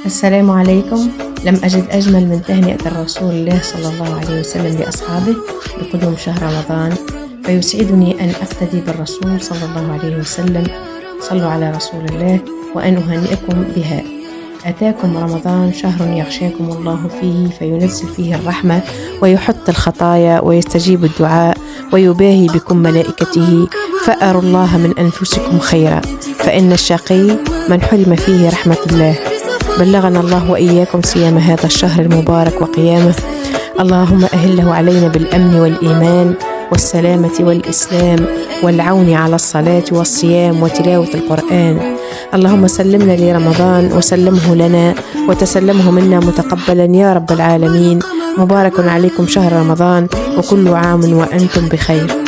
السلام عليكم. لم أجد أجمل من تهنئة الرسول الله صلى الله عليه وسلم لأصحابه بقدوم شهر رمضان، فيسعدني أن أقتدي بالرسول صلى الله عليه وسلم. صلوا على رسول الله. وأن أهنئكم بها. أتاكم رمضان، شهر يغشاكم الله فيه، فينزل فيه الرحمة ويحط الخطايا ويستجيب الدعاء ويباهي بكم ملائكته. فأروا الله من أنفسكم خيرا، فإن الشقي من حرم فيه رحمة الله. بلغنا الله وإياكم صيام هذا الشهر المبارك وقيامه. اللهم أهله علينا بالأمن والإيمان والسلامة والإسلام والعون على الصلاة والصيام وتلاوة القرآن. اللهم سلمنا لرمضان وسلمه لنا وتسلمه منا متقبلا يا رب العالمين. مبارك عليكم شهر رمضان، وكل عام وأنتم بخير.